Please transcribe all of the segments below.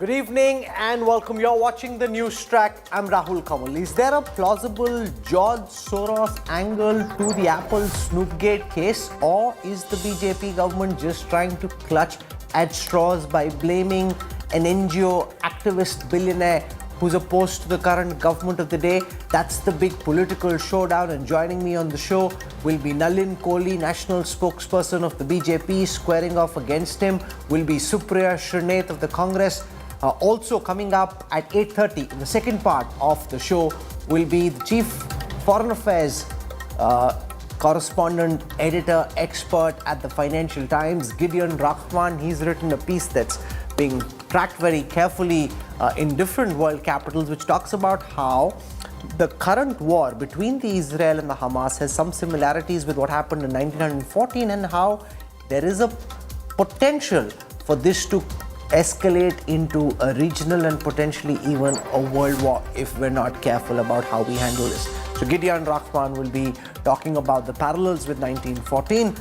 Good evening and welcome. You're watching the NewsTrack. I'm Rahul. Kanwal. Is there a plausible George Soros angle to the Apple snoopgate case, or is the BJP government just trying to clutch at straws by blaming an NGO activist billionaire who's opposed to the current government of the day? That's the big political showdown, and joining me on the show will be Nalin, Kohli, national spokesperson of the BJP. Squaring off against him will be Supriya, Shrinate of the Congress. Also coming up at 8:30 in the second part of the show will be the Chief Foreign Affairs correspondent, editor, expert at the Financial Times, Gideon Rahman. He's written a piece that's being tracked very carefully in different world capitals, which talks about how the current war between the Israel and the Hamas has some similarities with what happened in 1914, and how there is a potential for this to escalate into a regional and potentially even a world war if we're not careful about how we handle this. So Gideon Rahman will be talking about the parallels with 1914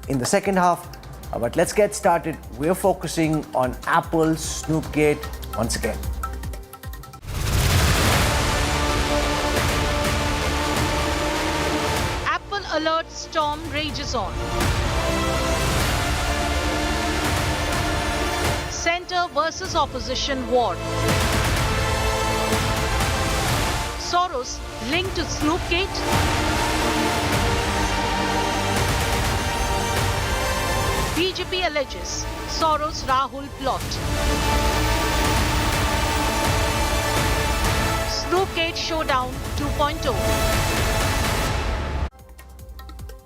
in the second half. But let's get started. We're focusing on Apple's snoopgate once again. Apple alert storm rages on. Center versus opposition war. Soros linked to snoopgate. BJP alleges Soros Rahul plot. Snoopgate showdown 2.0.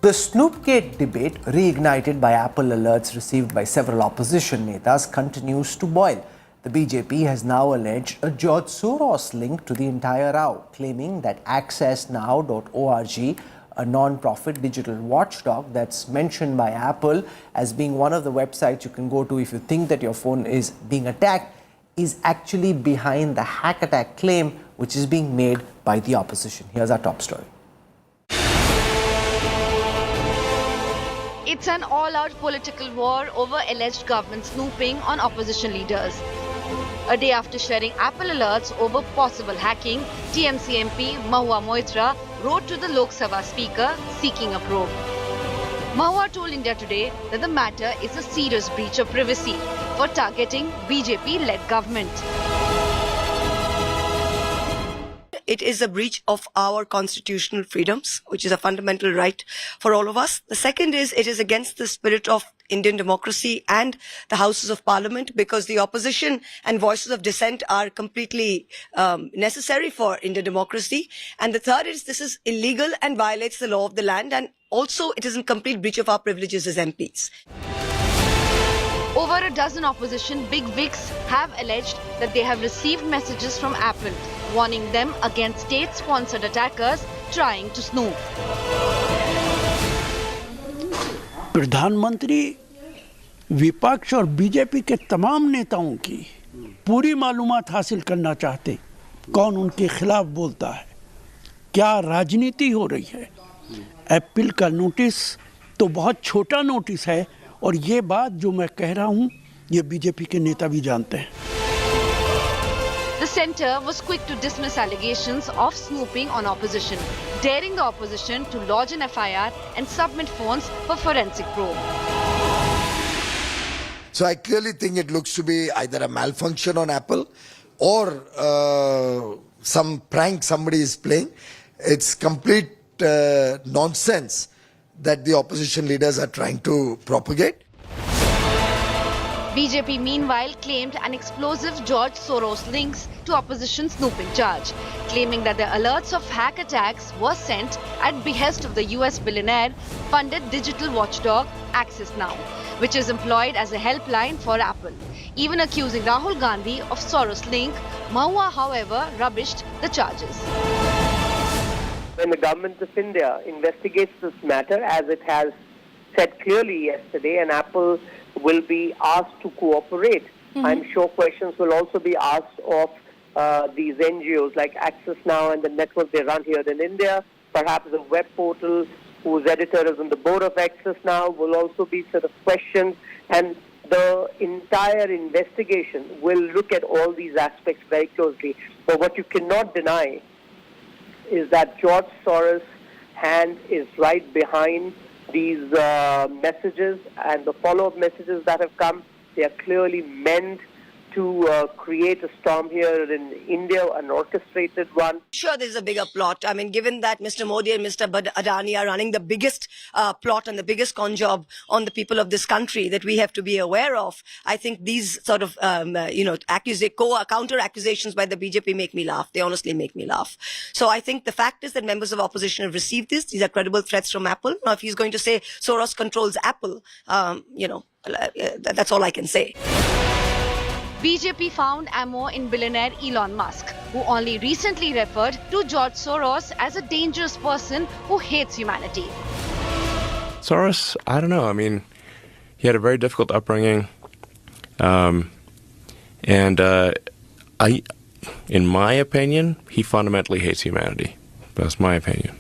The snoopgate debate, reignited by Apple alerts received by several opposition netas, continues to boil. The BJP has now alleged a George Soros link to the entire row, claiming that accessnow.org, a non-profit digital watchdog that's mentioned by Apple as being one of the websites you can go to if you think that your phone is being attacked, is actually behind the hack attack claim which is being made by the opposition. Here's our top story. It's an all-out political war over alleged government snooping on opposition leaders. A day after sharing Apple alerts over possible hacking, TMC MP Mahua Moitra wrote to the Lok Sabha Speaker seeking a probe. Mahua told India Today that the matter is a serious breach of privacy for targeting BJP-led government. It is a breach of our constitutional freedoms, which is a fundamental right for all of us. The second is it is against the spirit of Indian democracy and the Houses of Parliament, because the opposition and voices of dissent are completely necessary for Indian democracy. And the third is this is illegal and violates the law of the land, and also it is in complete breach of our privileges as MPs. Over a dozen opposition bigwigs have alleged that they have received messages from Apple warning them against state-sponsored attackers trying to snoop. प्रधानमंत्री विपक्ष और BJP के तमाम नेताओं की पूरी मालूमात हासिल करना चाहते, कौन उनके खिलाफ बोलता है, क्या राजनीति हो रही है। एप्पल का नोटिस तो बहुत छोटा नोटिस है, और ये बात जो मैं कह रहा हूँ ये बीजेपी के नेता भी जानते हैं। The centre was quick to dismiss allegations of snooping on opposition, daring the opposition to lodge an FIR and submit phones for forensic probe. So I clearly think it looks to be either a malfunction on Apple or some prank somebody is playing. It's complete nonsense that the opposition leaders are trying to propagate. BJP meanwhile claimed an explosive George Soros links to opposition snooping charge, claiming that the alerts of hack attacks were sent at behest of the US billionaire funded digital watchdog Access Now, which is employed as a helpline for Apple. Even accusing Rahul Gandhi of Soros link, Mahua, however, rubbished the charges. When the government of India investigates this matter, as it has said clearly yesterday, and Apple will be asked to cooperate. I'm sure questions will also be asked of these NGOs like Access Now and the network they run here in India. Perhaps the web portal whose editor is on the board of Access Now will also be sort of questioned. And the entire investigation will look at all these aspects very closely. But what you cannot deny is that George Soros' hand is right behind these messages, and the follow-up messages that have come, they are clearly meant to create a storm here in India, an orchestrated one. Sure, there's a bigger plot. I mean, given that Mr. Modi and Mr. Adani are running the biggest plot and the biggest con job on the people of this country that we have to be aware of, I think these sort of, counter accusations by the BJP make me laugh. They honestly make me laugh. So I think the fact is that members of opposition have received this. These are credible threats from Apple. Now, if he's going to say Soros controls Apple, that's all I can say. BJP found ammo in billionaire Elon Musk, who only recently referred to George Soros as a dangerous person who hates humanity. Soros, I don't know. I mean, he had a very difficult upbringing. In my opinion, he fundamentally hates humanity. That's my opinion.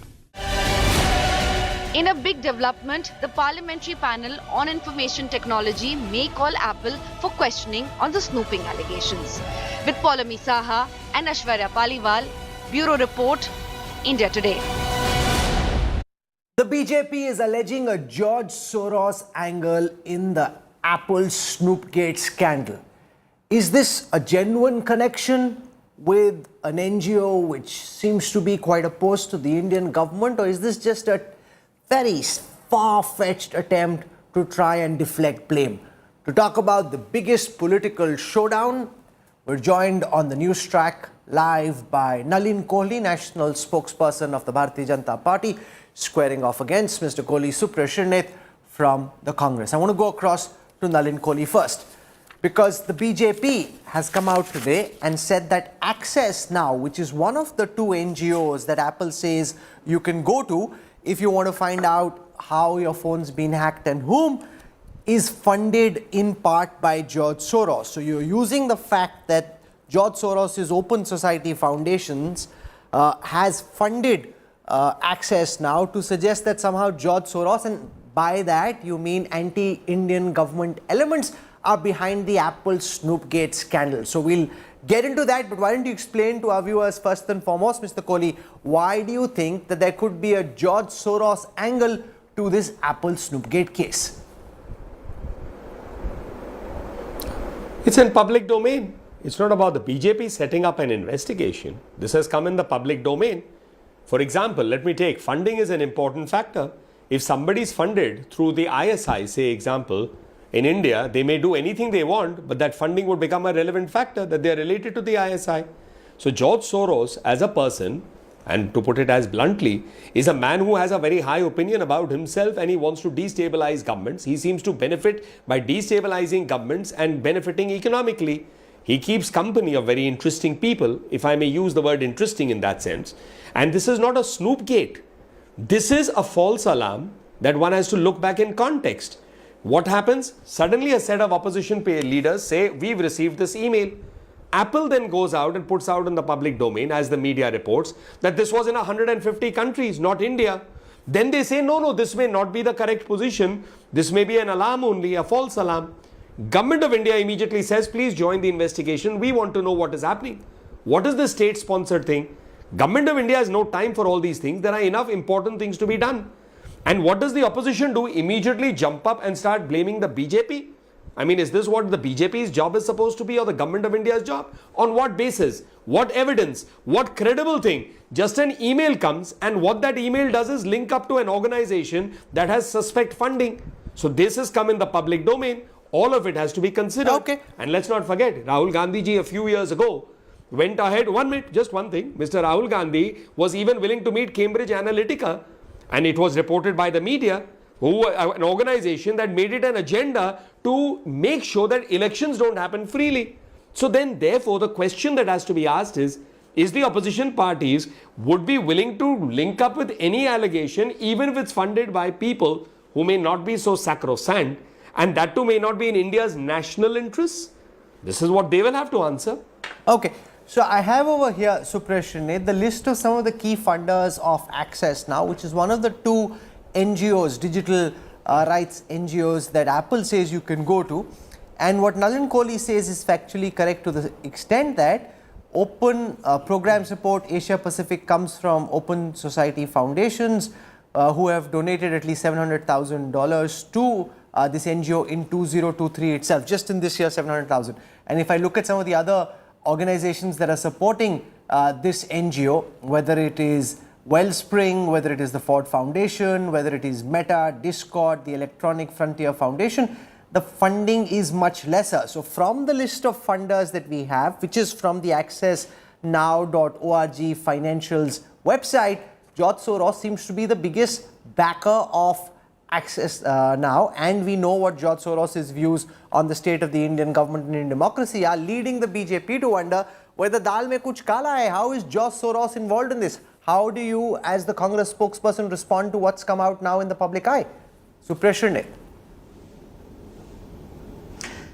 In a big development, the Parliamentary Panel on Information Technology may call Apple for questioning on the snooping allegations. With Paulami Saha and Aishwarya Paliwal, Bureau Report, India Today. The BJP is alleging a George Soros angle in the Apple Snoopgate scandal. Is this a genuine connection with an NGO which seems to be quite opposed to the Indian government, or is this just a very far-fetched attempt to try and deflect blame? To talk about the biggest political showdown, we're joined on the NewsTrack live by Nalin Kohli, national spokesperson of the Bharatiya Janata Party, squaring off against Mr. Kohli, Supriya, Shrinate from the Congress. I want to go across to Nalin Kohli first, because the BJP has come out today and said that Access Now, which is one of the two NGOs that Apple says you can go to if you want to find out how your phone's been hacked and whom, is funded in part by George Soros. So you're using the fact that George Soros' Open Society Foundations has funded Access Now to suggest that somehow George Soros, and by that you mean anti-Indian government elements, are behind the Apple Snoopgate scandal. So we'll get into that, but why don't you explain to our viewers first and foremost, Mr. Kohli, why do you think that there could be a George Soros angle to this Apple Snoopgate case? It's in public domain. It's not about the BJP setting up an investigation. This has come in the public domain. For example, let me take funding is an important factor. If somebody is funded through the ISI, say example, in India, they may do anything they want, but that funding would become a relevant factor that they are related to the ISI. So George Soros as a person, and to put it as bluntly, is a man who has a very high opinion about himself and he wants to destabilize governments. He seems to benefit by destabilizing governments and benefiting economically. He keeps company of very interesting people, if I may use the word interesting in that sense. And this is not a Snoopgate. This is a false alarm that one has to look back in context. What happens? Suddenly a set of opposition leaders say, we've received this email. Apple then goes out and puts out in the public domain, as the media reports, that this was in 150 countries, not India. Then they say, no, this may not be the correct position. This may be an alarm only, a false alarm. Government of India immediately says, please join the investigation. We want to know what is happening. What is the state-sponsored thing? Government of India has no time for all these things. There are enough important things to be done. And what does the opposition do? Immediately jump up and start blaming the BJP? I mean, is this what the BJP's job is supposed to be, or the government of India's job? On what basis? What evidence? What credible thing? Just an email comes, and what that email does is link up to an organization that has suspect funding. So this has come in the public domain. All of it has to be considered. Okay. And let's not forget, Rahul Gandhi ji a few years ago went ahead, 1 minute, just one thing. Mr. Rahul Gandhi was even willing to meet Cambridge Analytica, and it was reported by the media, an organization that made it an agenda to make sure that elections don't happen freely. So then, therefore, the question that has to be asked is the opposition parties would be willing to link up with any allegation, even if it's funded by people who may not be so sacrosanct, and that too may not be in India's national interests? This is what they will have to answer. Okay. So I have over here, Supriya, the list of some of the key funders of Access Now, which is one of the two NGOs, digital rights NGOs that Apple says you can go to. And what Nalin Kohli says is factually correct to the extent that open program support Asia Pacific comes from open society foundations who have donated at least $700,000 to this NGO in 2023 itself, just in this year 700,000. And if I look at some of the other organizations that are supporting this NGO, whether it is Wellspring, whether it is the Ford Foundation, whether it is Meta, Discord, the Electronic Frontier Foundation, the funding is much lesser. So from the list of funders that we have, which is from the accessnow.org financials website, George Soros seems to be the biggest backer of Access Now, and we know what George Soros' views on the state of the Indian government and in democracy are, leading the BJP to wonder whether dal mein kuch kala hai. How is George Soros involved in this? How do you, as the Congress spokesperson, respond to what's come out now in the public eye? Supriya, Shrinate.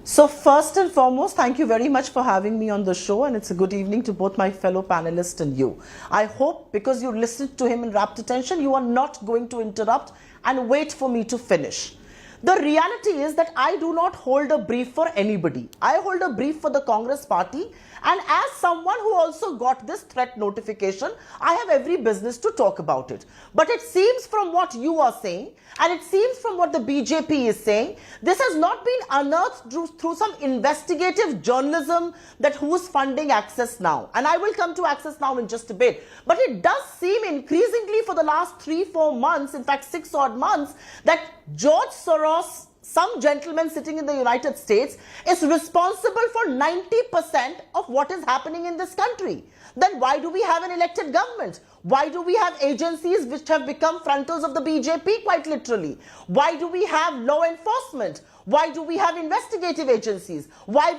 So first and foremost, thank you very much for having me on the show, and it's a good evening to both my fellow panelists and you. I hope because you listened to him in rapt attention, you are not going to interrupt and wait for me to finish. The reality is that I do not hold a brief for anybody. I hold a brief for the Congress party, and as someone who also got this threat notification, I have every business to talk about it. But it seems from what you are saying, and it seems from what the BJP is saying, this has not been unearthed through some investigative journalism that who's funding Access Now. And I will come to Access Now in just a bit. But it does seem increasingly for the last 3-4 months, in fact 6 odd months, that George Soros, some gentleman sitting in the United States, is responsible for 90% of what is happening in this country. Then why do we have an elected government? Why do we have agencies which have become frontals of the BJP, quite literally? Why do we have law enforcement? Why do we have investigative agencies? Why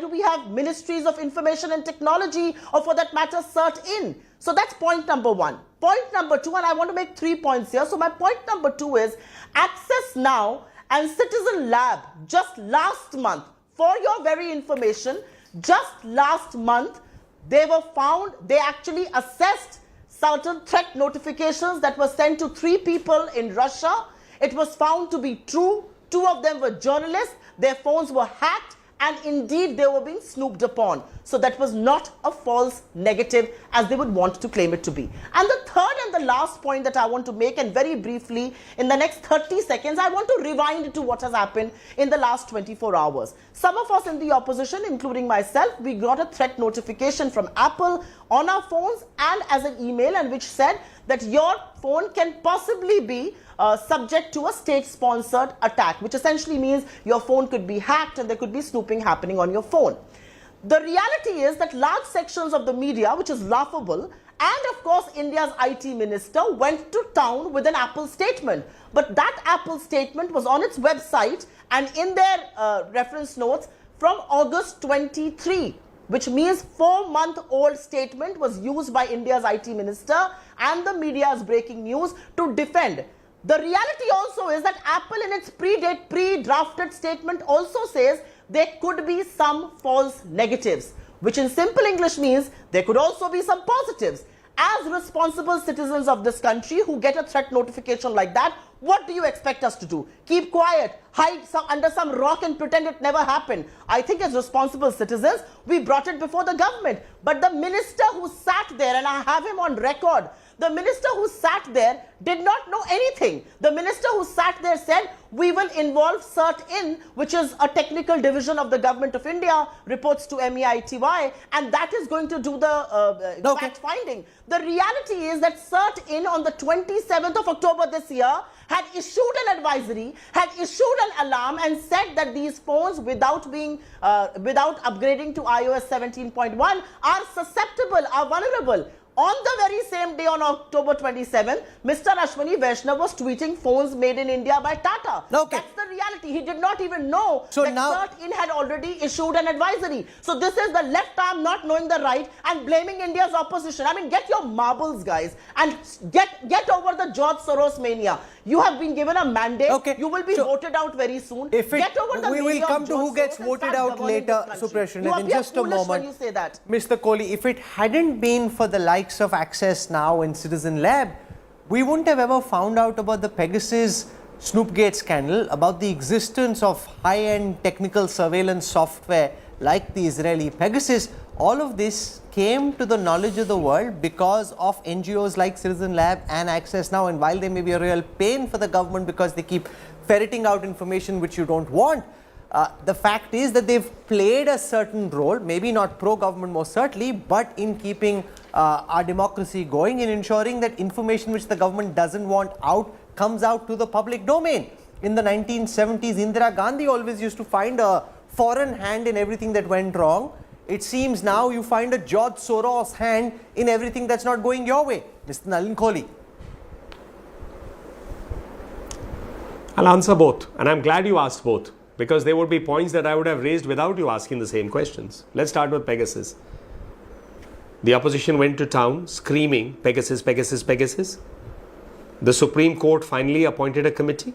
do we have ministries of information and technology, or for that matter, CERT-in? So that's point number one. Point number two, and I want to make 3 points here. So my point number 2 is Access Now and Citizen Lab just last month, for your very information, just last month, they actually assessed certain threat notifications that were sent to 3 people in Russia. It was found to be true. 2 of them were journalists. Their phones were hacked, and indeed they were being snooped upon. So that was not a false negative as they would want to claim it to be. And the third and the last point that I want to make, and very briefly in the next 30 seconds, I want to rewind to what has happened in the last 24 hours. Some of us in the opposition, including myself, we got a threat notification from Apple on our phones and as an email, and which said that your phone can possibly be subject to a state-sponsored attack, which essentially means your phone could be hacked and there could be snooping happening on your phone. The reality is that large sections of the media, which is laughable, and of course India's IT minister went to town with an Apple statement. But that Apple statement was on its website and in their reference notes from August 23. Which means 4-month-old statement was used by India's IT minister and the media's breaking news to defend. The reality also is that Apple in its pre-drafted statement also says there could be some false negatives, which in simple English means there could also be some positives. As responsible citizens of this country who get a threat notification like that, what do you expect us to do? Keep quiet, hide under some rock and pretend it never happened? I think as responsible citizens, we brought it before the government. But the minister who sat there, and I have him on record, the minister who sat there did not know anything. The minister who sat there said, we will involve CERT-in, which is a technical division of the government of India, reports to MEITY, and that is going to do the fact finding. The reality is that CERT-in on the 27th of October this year had issued an advisory, had issued an alarm, and said that these phones, without upgrading to iOS 17.1, are susceptible, are vulnerable. On the very same day, on October 27th, Mr. Ashwani Vaishnav was tweeting phones made in India by Tata. Okay. That's the reality. He did not even know that CERT-in had already issued an advisory. So this is the left arm not knowing the right and blaming India's opposition. I mean, get your marbles, guys, and get over the George Soros mania. You have been given a mandate. Okay. You will be voted out very soon. Get over the we will come to who gets voted out later, Supriya, in just a moment. When you say that. Mr. Kohli, if it hadn't been for the likes of Access Now and Citizen Lab, we wouldn't have ever found out about the Pegasus snoopgate scandal, about the existence of high-end technical surveillance software like the Israeli Pegasus, all of this came to the knowledge of the world because of NGOs like Citizen Lab and Access Now. And while they may be a real pain for the government because they keep ferreting out information which you don't want, the fact is that they've played a certain role, maybe not pro-government most certainly, but in keeping our democracy going, in ensuring that information which the government doesn't want out comes out to the public domain. In the 1970s, Indira Gandhi always used to find a foreign hand in everything that went wrong. It seems now you find a George Soros hand in everything that's not going your way. Mr. Nalin Kohli. I'll answer both, and I'm glad you asked both, because there would be points that I would have raised without you asking the same questions. Let's start with Pegasus. The opposition went to town screaming, Pegasus, Pegasus, Pegasus. The Supreme Court finally appointed a committee.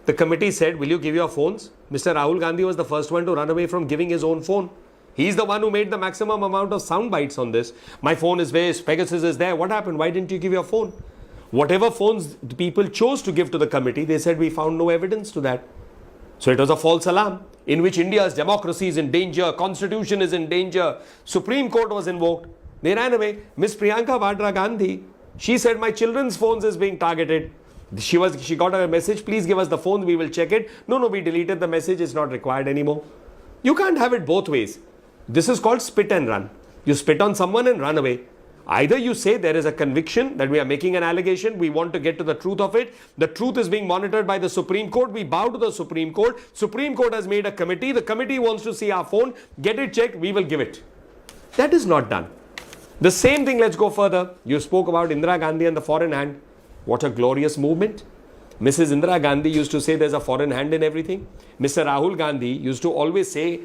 The committee said, will you give your phones? Mr. Rahul Gandhi was the first one to run away from giving his own phone. He's the one who made the maximum amount of sound bites on this. My phone is waste, Pegasus is there. What happened? Why didn't you give your phone? Whatever phones people chose to give to the committee, they said we found no evidence to that. So it was a false alarm in which India's democracy is in danger, constitution is in danger, Supreme Court was invoked. They ran away. Miss Priyanka Vadra Gandhi, she said my children's phones is being targeted. She got a message, please give us the phone, we will check it. No, we deleted the message, it's not required anymore. You can't have it both ways. This is called spit and run. You spit on someone and run away. Either you say there is a conviction that we are making an allegation, we want to get to the truth of it. The truth is being monitored by the Supreme Court. We bow to the Supreme Court. Supreme Court has made a committee. The committee wants to see our phone. Get it checked. We will give it. That is not done. The same thing, let's go further. You spoke about Indira Gandhi and the foreign hand. What a glorious movement. Mrs. Indira Gandhi used to say there's a foreign hand in everything. Mr. Rahul Gandhi used to always say,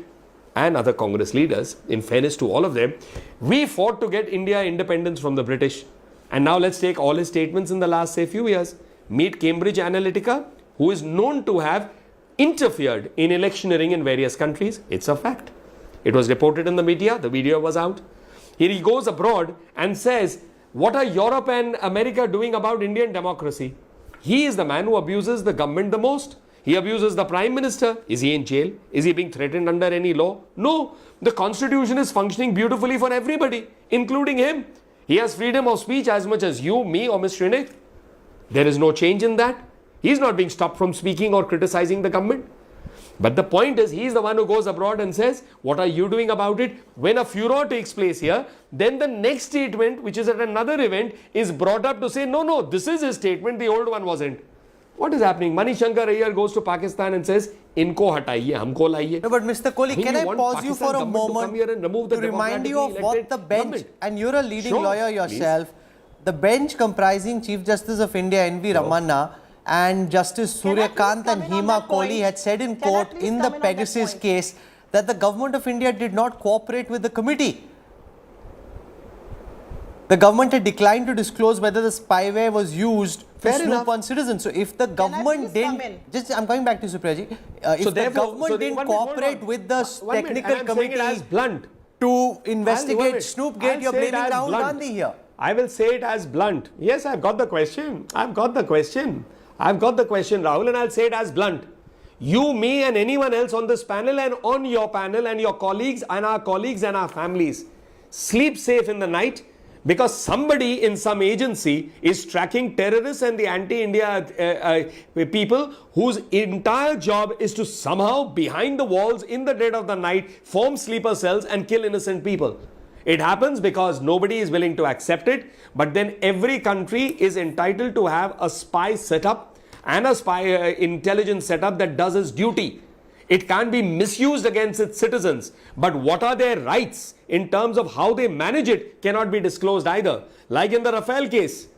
and other Congress leaders, in fairness to all of them, we fought to get India independence from the British. And now let's take all his statements in the last, say, few years. Meet Cambridge Analytica, who is known to have interfered in electioneering in various countries. It's a fact. It was reported in the media. The video was out. Here he goes abroad and says, what are Europe and America doing about Indian democracy? He is the man who abuses the government the most. He abuses the Prime Minister. Is he in jail? Is he being threatened under any law? No. The Constitution is functioning beautifully for everybody, including him. He has freedom of speech as much as you, me or Ms. Shrinate. There is no change in that. He is not being stopped from speaking or criticizing the government. But the point is, he is the one who goes abroad and says, what are you doing about it? When a furor takes place here, then the next statement, which is at another event, is brought up to say, no, this is his statement, the old one wasn't. What is happening? Manishankar Ayyar goes to Pakistan and says, Inko hataiye, humko laiye. No, but Mr. Kohli, can I pause you for a moment to remind you of what the bench, and you're a leading lawyer yourself, the bench comprising Chief Justice of India, N.V. Ramanna, and Justice Suryakant and Hema Kohli had said in court in the Pegasus case that the government of India did not cooperate with the committee. The government had declined to disclose whether the spyware was used to snoop on citizens. So if the government didn't, I'm coming back to Supriya ji. If the government didn't cooperate with the technical committee to investigate Snoopgate, you're blaming Rahul Gandhi here. I will say it as blunt. Yes, I've got the question. I've got the question, Rahul, and I'll say it as blunt. You, me and anyone else on this panel and on your panel and your colleagues and our families, sleep safe in the night because somebody in some agency is tracking terrorists and the anti-India people whose entire job is to somehow, behind the walls, in the dead of the night, form sleeper cells and kill innocent people. It happens because nobody is willing to accept it, but then every country is entitled to have a spy setup and a spy intelligence setup that does its duty. It can't be misused against its citizens, but what are their rights in terms of how they manage it cannot be disclosed either. Like in the Rafale case,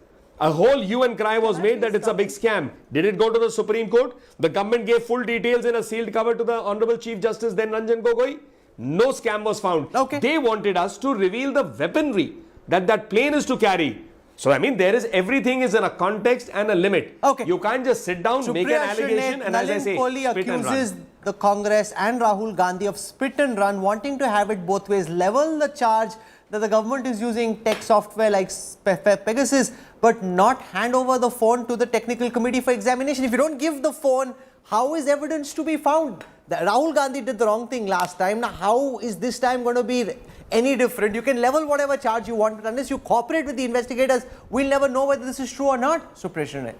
a whole hue and cry was made that it's a big scam. Did it go to the Supreme Court? The government gave full details in a sealed cover to the Honorable Chief Justice, then Ranjan Gogoi. No scam was found. Okay. They wanted us to reveal the weaponry that plane is to carry. So, I mean, everything is in a context and a limit. Okay. You can't just sit down, Supriya, make an allegation, and as I say, Kohli spit and accuses run. the Congress and Rahul Gandhi of spit and run, wanting to have it both ways, level the charge that the government is using tech software like Pegasus, but not hand over the phone to the technical committee for examination. If you don't give the phone, how is evidence to be found? Rahul Gandhi did the wrong thing last time. Now, how is this time going to be any different? You can level whatever charge you want, but unless you cooperate with the investigators, we'll never know whether this is true or not. Supriya, Shrinate.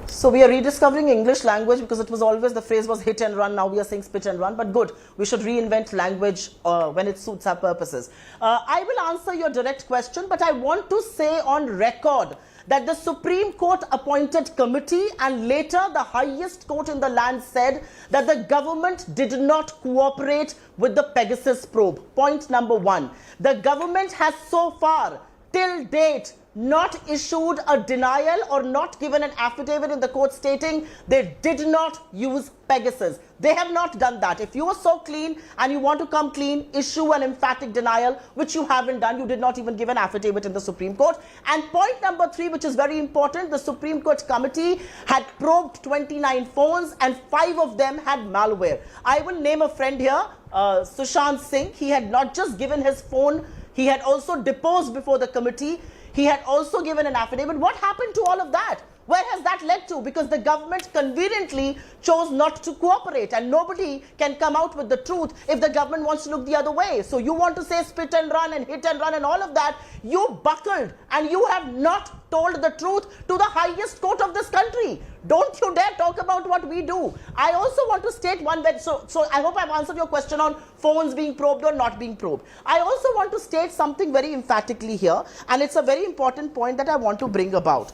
So we are rediscovering English language because it was always, the phrase was hit and run. Now we are saying spit and run, but good. We should reinvent language when it suits our purposes. I will answer your direct question, but I want to say on record that the Supreme Court appointed committee and later the highest court in the land said that the government did not cooperate with the Pegasus probe. Point number one. The government has so far, till date, not issued a denial or not given an affidavit in the court stating they did not use Pegasus. They have not done that. If you are so clean and you want to come clean, issue an emphatic denial, which you haven't done. You did not even give an affidavit in the Supreme Court. And point number three, which is very important, the Supreme Court committee had probed 29 phones and 5 of them had malware. I will name a friend here, Sushant Singh. He had not just given his phone, he had also deposed before the committee. He had also given an affidavit. What happened to all of that? Where has that led to? Because the government conveniently chose not to cooperate, and nobody can come out with the truth if the government wants to look the other way. So you want to say spit and run and hit and run and all of that. You buckled and you have not told the truth to the highest court of this country. Don't you dare talk about what we do. I also want to state one that, so I hope I've answered your question on phones being probed or not being probed. I also want to state something very emphatically here, and it's a very important point that I want to bring about.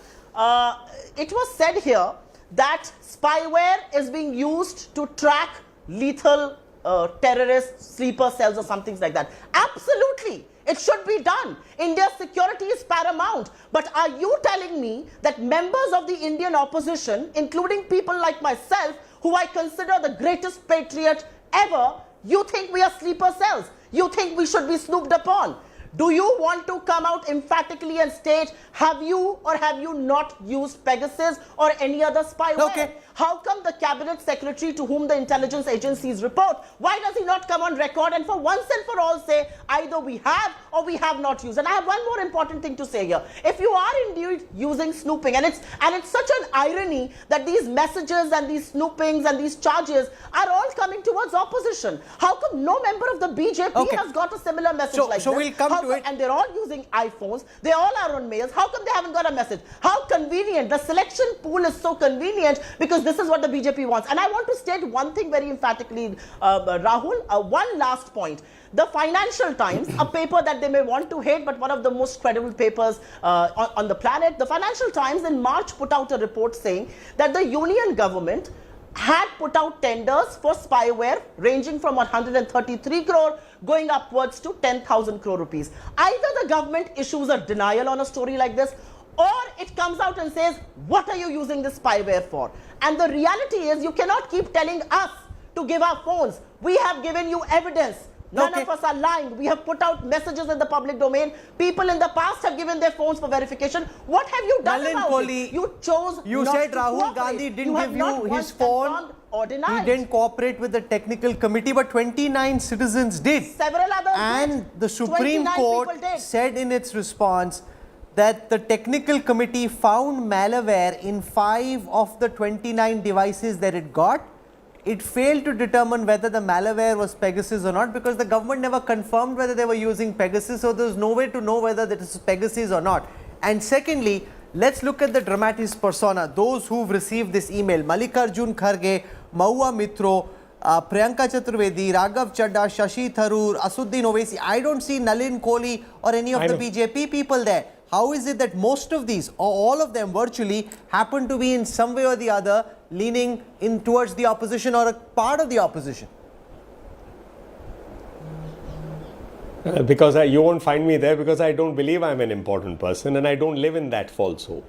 It was said here that spyware is being used to track lethal terrorist sleeper cells or something like that. Absolutely. It should be done. India's security is paramount. But are you telling me that members of the Indian opposition, including people like myself, who I consider the greatest patriot ever, you think we are sleeper cells? You think we should be snooped upon? Do you want to come out emphatically and state, have you or have you not used Pegasus or any other spyware? Okay. How come the cabinet secretary to whom the intelligence agencies report, why does he not come on record and for once and for all say, either we have or we have not used? And I have one more important thing to say here. If you are indeed using snooping, and it's such an irony that these messages and these snoopings and these charges are all coming towards opposition. How come no member of the BJP has got a similar message like this? So we'll come to it. And they're all using iPhones. They all are on mails. How come they haven't got a message? How convenient. The selection pool is so convenient because this is what the BJP wants. And I want to state one thing very emphatically, Rahul, one last point. The Financial Times, a paper that they may want to hate, but one of the most credible papers on the planet, the Financial Times in March put out a report saying that the union government had put out tenders for spyware ranging from 133 crore going upwards to 10,000 crore rupees. Either the government issues a denial on a story like this, or it comes out and says, what are you using this spyware for? And the reality is, you cannot keep telling us to give our phones. We have given you evidence. None of us are lying. We have put out messages in the public domain. People in the past have given their phones for verification. What have you done Nalin, about Kohli, it? You chose You not said to Rahul cooperate. Gandhi didn't have give not you once his phone. confirmed or denied. He didn't cooperate with the technical committee, but 29 citizens did. Several others and did. the Supreme 29 Court people did. said in its response that the technical committee found malware in 5 of the 29 devices that it got. It failed to determine whether the malware was Pegasus or not, because the government never confirmed whether they were using Pegasus, so there was no way to know whether that is Pegasus or not. And secondly, let's look at the dramatis persona, those who've received this email: Mallikarjun Kharge, Mahua Mitro, Priyanka Chaturvedi, Raghav Chadda, Shashi Tharoor, Asuddin Owaisi. I don't see Nalin, Kohli or any of the BJP people there. How is it that most of these, or all of them virtually, happen to be in some way or the other leaning in towards the opposition or a part of the opposition? Because you won't find me there because I don't believe I'm an important person and I don't live in that false hope.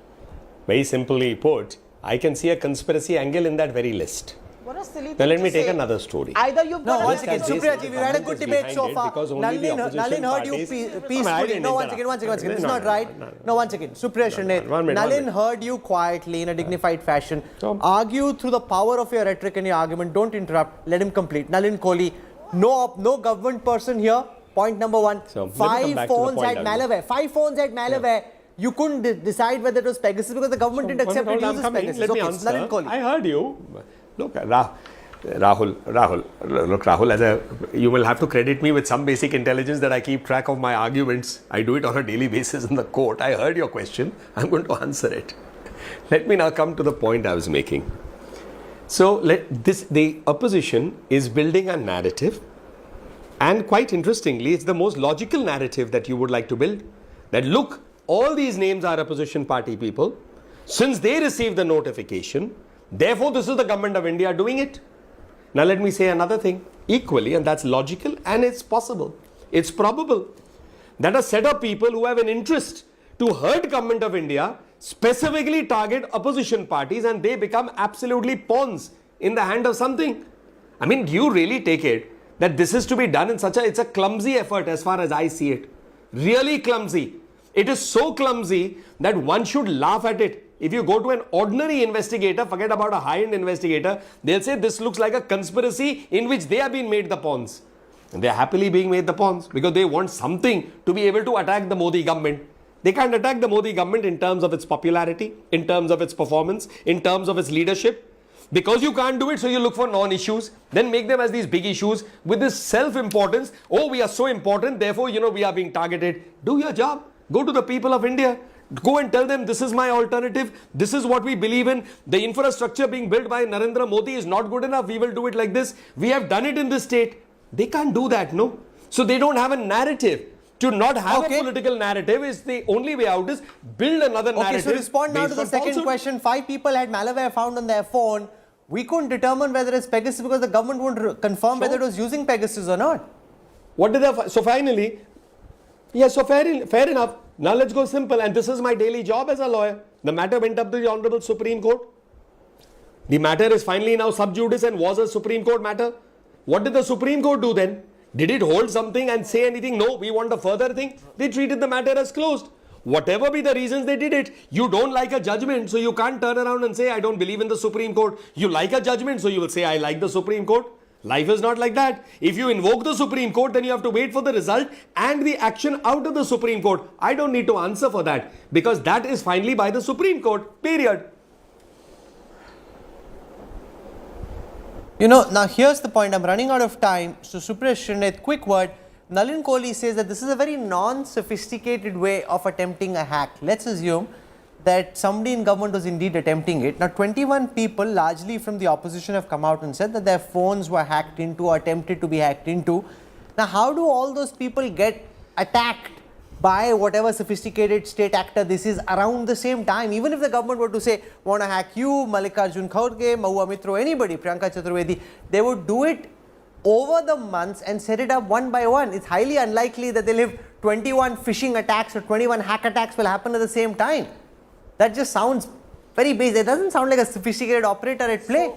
Very simply put, I can see a conspiracy angle in that very list. What a silly Now thing let to me take say. another story. Either you've got once again, This Supriya ji, is we've had a good debate so behind it far. because only the opposition Nalin heard you parties- peacefully. No, once again, this is not right. No, once again, Supriya, Shrinate, Nalin heard you quietly in a dignified fashion. Argue through the power of your rhetoric and your argument. Don't interrupt. Let him complete. Nalin, Kohli, No government person here. Point number one. So, let me come 5 back to the phones point, had Arvind. malware. 5 phones had malware. You couldn't decide whether it was Pegasus because the government didn't accept it uses Pegasus. Let me Okay, answer. Nalin Kohli. I heard you. Look, Rahul, you will have to credit me with some basic intelligence that I keep track of my arguments. I do it on a daily basis in the court. I heard your question. I'm going to answer it. Let me now come to the point I was making. So the opposition is building a narrative, and quite interestingly, it's the most logical narrative that you would like to build. That look, all these names are opposition party people. Since they received the notification, therefore this is the government of India doing it. Now let me say another thing equally, and that's logical and it's possible. It's probable that a set of people who have an interest to hurt government of India specifically target opposition parties and they become absolutely pawns in the hand of something. I mean, do you really take it that this is to be done in it's a clumsy effort as far as I see it. Really clumsy. It is so clumsy that one should laugh at it. If you go to an ordinary investigator, forget about a high-end investigator, they'll say this looks like a conspiracy in which they have been made the pawns. And they're happily being made the pawns because they want something to be able to attack the Modi government. They can't attack the Modi government in terms of its popularity, in terms of its performance, in terms of its leadership. Because you can't do it, so you look for non-issues, then make them as these big issues with this self-importance. Oh, we are so important, therefore, we are being targeted. Do your job. Go to the people of India. Go and tell them this is my alternative. This is what we believe in. The infrastructure being built by Narendra Modi is not good enough. We will do it like this. We have done it in this state. They can't do that, no? So they don't have a narrative. To not have a political narrative is the only way out is build another narrative. Okay, so respond now to the second question. 5 people had malware found on their phone. We couldn't determine whether it's Pegasus because the government wouldn't confirm whether it was using Pegasus or not. What did they... So finally... Yes, so fair enough. Now let's go simple. And this is my daily job as a lawyer. The matter went up to the Honorable Supreme Court. The matter is finally now sub judice and was a Supreme Court matter. What did the Supreme Court do then? Did it hold something and say anything? No, we want a further thing. They treated the matter as closed. Whatever be the reasons they did it, you don't like a judgment, so you can't turn around and say, I don't believe in the Supreme Court. You like a judgment, so you will say, I like the Supreme Court. Life is not like that. If you invoke the Supreme Court, then you have to wait for the result and the action out of the Supreme Court. I don't need to answer for that because that is finally by the Supreme Court, period. Now here's the point. I'm running out of time. So Supriya, Shrinate, quick word. Nalin Kohli says that this is a very non-sophisticated way of attempting a hack. Let's assume that somebody in government was indeed attempting it. Now 21 people, largely from the opposition, have come out and said that their phones were hacked into or attempted to be hacked into. Now how do all those people get attacked by whatever sophisticated state actor this is around the same time? Even if the government were to say, want to hack you, Mallikarjun Kharge, Mahua Mitro, anybody, Priyanka Chaturvedi, they would do it over the months and set it up one by one. It's highly unlikely that they'll have 21 phishing attacks or 21 hack attacks will happen at the same time. That just sounds very basic. It doesn't sound like a sophisticated operator at play.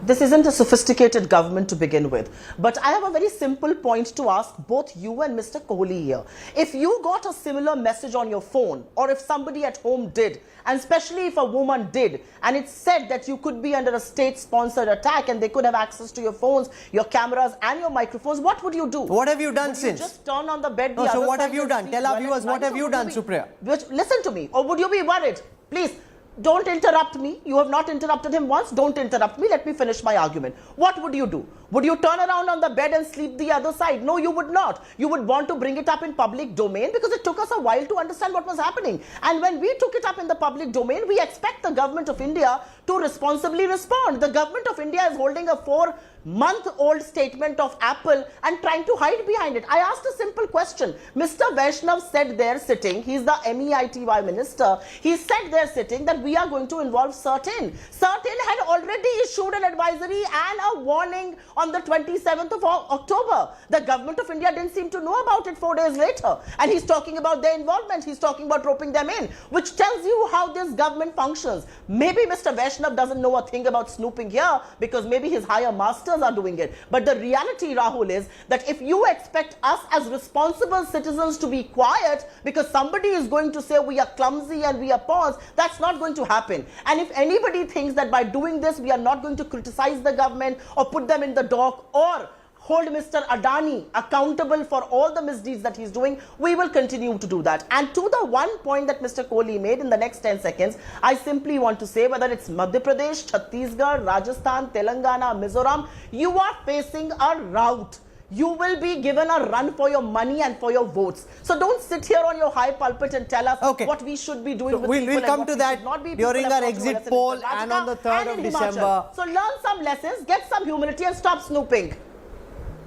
This isn't a sophisticated government to begin with. But I have a very simple point to ask both you and Mr. Kohli here. If you got a similar message on your phone, or if somebody at home did, and especially if a woman did, and it said that you could be under a state-sponsored attack and they could have access to your phones, your cameras and your microphones, what would you do? What have you done would since? You just turn on the bed the no, other so what side have you and done? sleep Tell our well viewers, at what night, have you done, Supriya? Listen to me. Or would you be worried? Please. Don't interrupt me. You have not interrupted him once. Don't interrupt me. Let me finish my argument. What would you do? Would you turn around on the bed and sleep the other side? No, you would not. You would want to bring it up in public domain because it took us a while to understand what was happening. And when we took it up in the public domain, we expect the government of India to responsibly respond. The government of India is holding a 4-month-old statement of Apple and trying to hide behind it. I asked a simple question. Mr. Vaishnav said there sitting, he's the MEITY minister, he said there sitting that we are going to involve CERT-In. CERT-In had already issued an advisory and a warning on the 27th of October. The government of India didn't seem to know about it 4 days later. And he's talking about their involvement. He's talking about roping them in, which tells you how this government functions. Maybe Mr. Vaishnav doesn't know a thing about snooping here because maybe his higher masters are doing it. But the reality, Rahul, is that if you expect us as responsible citizens to be quiet because somebody is going to say we are clumsy and we are pawns, that's not going to happen. And if anybody thinks that by doing this we are not going to criticize the government or put them in the dock or hold Mr. Adani accountable for all the misdeeds that he's doing, we will continue to do that. And to the one point that Mr. Kohli made in the next 10 seconds, I simply want to say whether it's Madhya Pradesh, Chhattisgarh, Rajasthan, Telangana, Mizoram, you are facing a rout. You will be given a run for your money and for your votes. So don't sit here on your high pulpit and tell us what we should be doing with people. We'll come to that during our exit poll and on the 3rd of December. So learn some lessons, get some humility and stop snooping.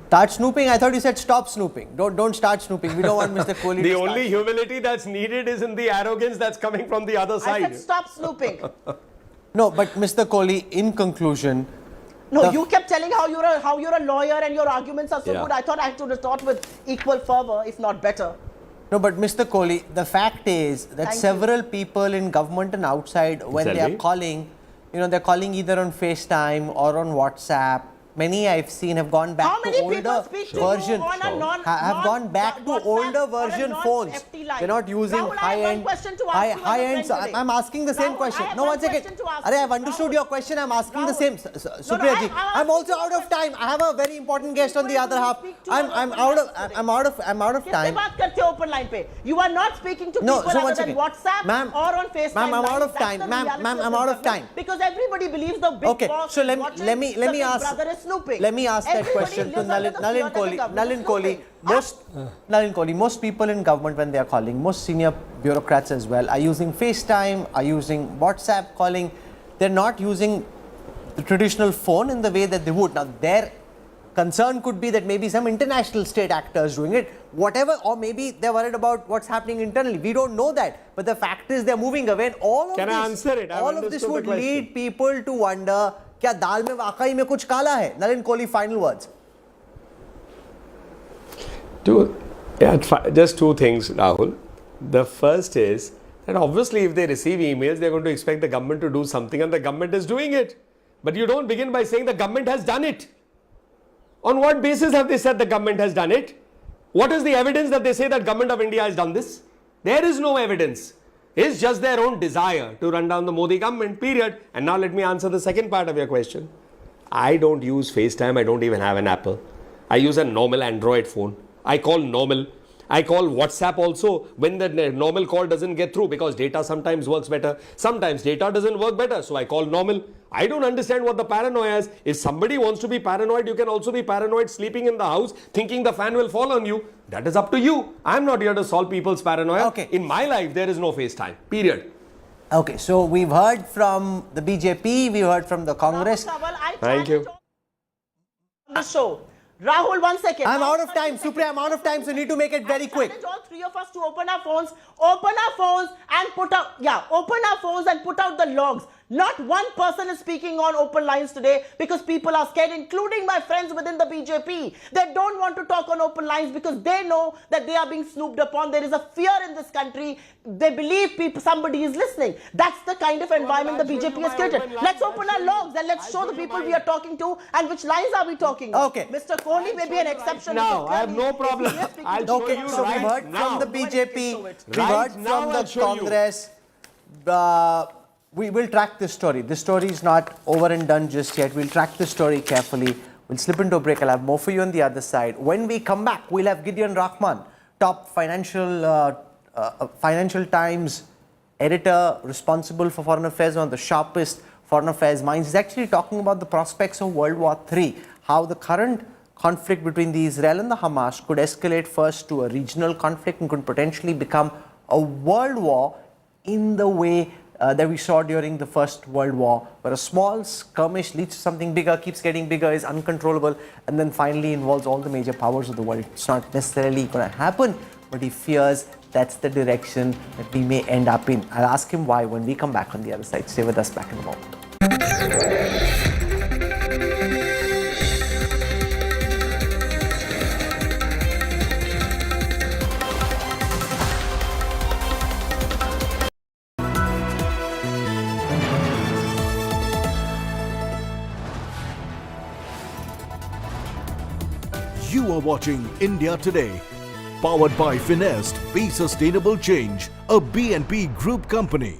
Start snooping? I thought you said stop snooping. Don't start snooping. We don't want Mr. Kohli The only humility that's needed is in the arrogance that's coming from the other side. I said stop snooping. No, but Mr. Kohli, in conclusion... No, you kept telling how you're a lawyer and your arguments are so good. I thought I had to retort with equal fervor, if not better. No, but Mr. Kohli, the fact is that several people in government and outside, when they are calling, they're calling either on FaceTime or on WhatsApp. Many I've seen have gone back to older version. Have gone back to older version phones. They're not using high-end. I'm asking the same question. No, one second. I've understood your question. I'm asking the same. Supriya ji, I'm also out of time. I have a very important guest on the other half. I'm out of time. You are not speaking to people other than WhatsApp or on FaceTime. Ma'am, I'm out of time. Ma'am, I'm out of time. Because everybody believes the big boss. So let me ask. Let me ask that question to Nalin Kohli. Most people in government, when they are calling, most senior bureaucrats as well, are using FaceTime, are using WhatsApp calling. They're not using the traditional phone in the way that they would. Now, their concern could be that maybe some international state actors doing it, whatever, or maybe they're worried about what's happening internally. We don't know that. But the fact is they're moving away. And all of this would lead people to wonder, क्या दाल में वाकई में कुछ काला है? Nalin Kohli, final words. Just two things, Rahul. The first is that obviously if they receive emails, they're going to expect the government to do something and the government is doing it. But you don't begin by saying the government has done it. On what basis have they said the government has done it? What is the evidence that they say that government of India has done this? There is no evidence. It's just their own desire to run down the Modi government, period. And now let me answer the second part of your question. I don't use FaceTime. I don't even have an Apple. I use a normal Android phone. I call normal. I call WhatsApp also when the normal call doesn't get through because data sometimes works better. Sometimes data doesn't work better. So I call normal. I don't understand what the paranoia is. If somebody wants to be paranoid, you can also be paranoid sleeping in the house thinking the fan will fall on you. That is up to you. I'm not here to solve people's paranoia. Okay. In my life, there is no FaceTime. Period. Okay, so we've heard from the BJP, we heard from the Congress. Thank you. The show. Rahul, 1 second. I'm out of time, Supriya. I'm out of time, so you need to make it very quick. I challenge all three of us to open our phones and put out the logs. Not one person is speaking on open lines today because people are scared, including my friends within the BJP. They don't want to talk on open lines because they know that they are being snooped upon. There is a fear in this country. They believe somebody is listening. That's the kind of environment the BJP has created. Let's open our logs and let's show the people we are talking to and which lines are we talking about. Okay. Mr. Kohli may be an exception. Now, I have no problem. Okay, so we've heard from the BJP, we've heard from the Congress. We will track this story. This story is not over and done just yet. We'll track this story carefully. We'll slip into a break. I'll have more for you on the other side. When we come back, we'll have Gideon Rahman, top Financial Times editor responsible for foreign affairs, one of the sharpest foreign affairs minds. He's actually talking about the prospects of World War III, how the current conflict between the Israel and the Hamas could escalate first to a regional conflict and could potentially become a world war in the way that we saw during the First World War, where a small skirmish leads to something bigger, keeps getting bigger, is uncontrollable, and then finally involves all the major powers of the world. It's not necessarily going to happen, but he fears that's the direction that we may end up in. I'll ask him why when we come back on the other side. Stay with us, back in a moment. You are watching India Today, powered by Finest, Be Sustainable Change, a BNP Group company.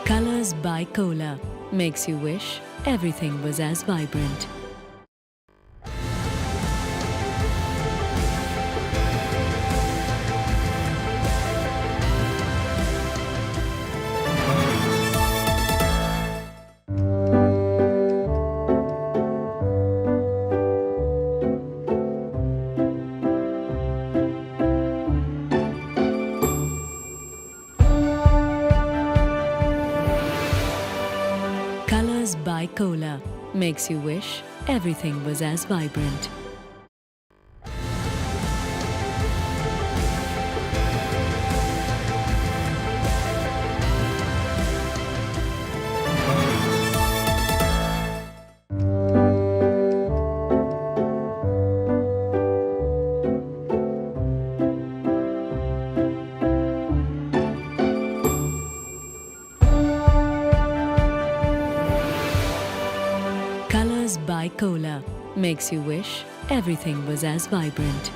Colors by Cola makes you wish everything was as vibrant. Colors by Cola makes you wish everything was as vibrant. Colors by Cola makes you wish everything was as vibrant.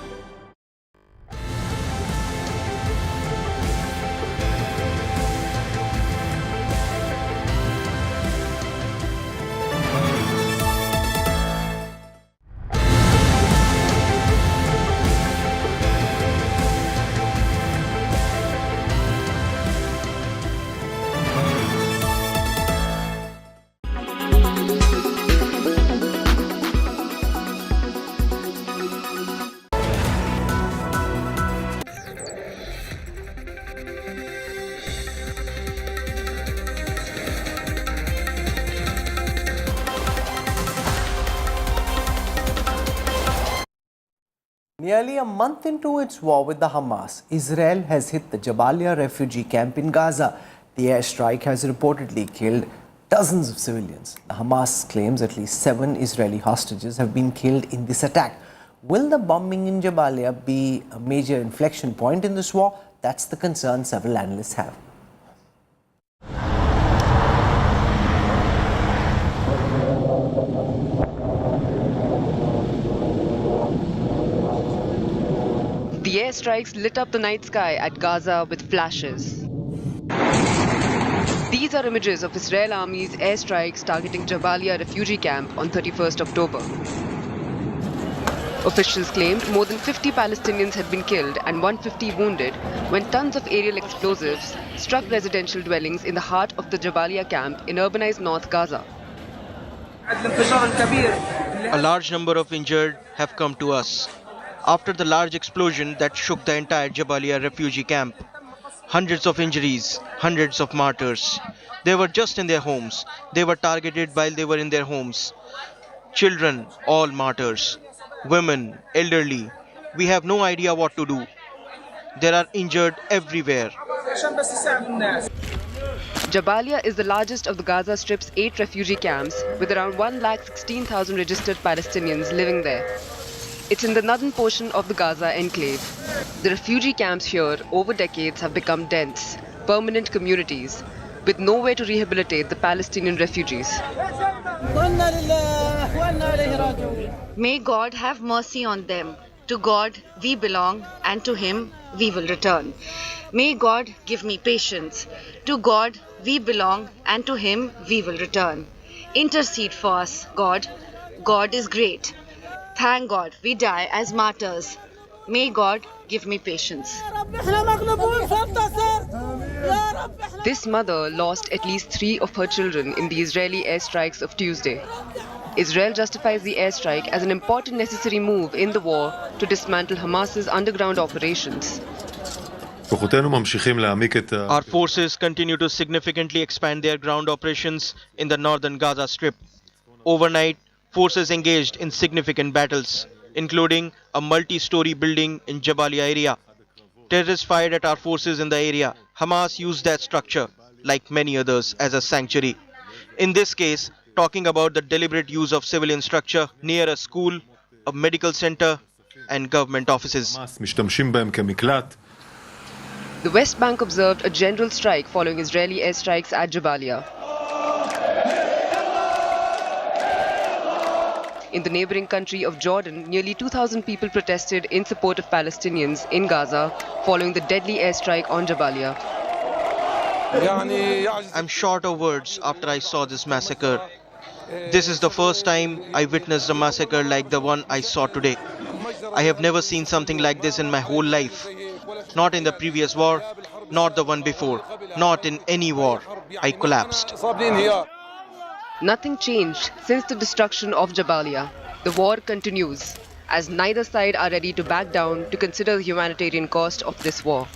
Nearly a month into its war with the Hamas, Israel has hit the Jabalia refugee camp in Gaza. The airstrike has reportedly killed dozens of civilians. The Hamas claims at least 7 Israeli hostages have been killed in this attack. Will the bombing in Jabalia be a major inflection point in this war? That's the concern several analysts have. The airstrikes lit up the night sky at Gaza with flashes. These are images of Israel Army's airstrikes targeting Jabalia refugee camp on 31st October. Officials claimed more than 50 Palestinians had been killed and 150 wounded when tons of aerial explosives struck residential dwellings in the heart of the Jabalia camp in urbanized North Gaza. A large number of injured have come to us after the large explosion that shook the entire Jabalia refugee camp. Hundreds of injuries, hundreds of martyrs. They were just in their homes. They were targeted while they were in their homes. Children, all martyrs. Women, elderly. We have no idea what to do. There are injured everywhere. Jabalia is the largest of the Gaza Strip's 8 refugee camps, with around 116,000 registered Palestinians living there. It's in the northern portion of the Gaza enclave. The refugee camps here over decades have become dense, permanent communities, with nowhere to rehabilitate the Palestinian refugees. May God have mercy on them. To God we belong, and to Him we will return. May God give me patience. To God we belong, and to Him we will return. Intercede for us, God. God is great. Thank God we die as martyrs. May God give me patience. This mother lost at least 3 of her children in the Israeli airstrikes of Tuesday. Israel justifies the airstrike as an important necessary move in the war to dismantle Hamas's underground operations. Our forces continue to significantly expand their ground operations in the northern Gaza Strip. Overnight, forces engaged in significant battles, including a multi-story building in Jabalia area. Terrorists fired at our forces in the area. Hamas used that structure, like many others, as a sanctuary. In this case, talking about the deliberate use of civilian structure near a school, a medical center, and government offices. The West Bank observed a general strike following Israeli airstrikes at Jabalia. In the neighboring country of Jordan, nearly 2,000 people protested in support of Palestinians in Gaza following the deadly airstrike on Jabalia. I'm short of words after I saw this massacre. This is the first time I witnessed a massacre like the one I saw today. I have never seen something like this in my whole life. Not in the previous war, not the one before, not in any war. I collapsed. Nothing changed since the destruction of Jabalia. The war continues, as neither side are ready to back down to consider the humanitarian cost of this war.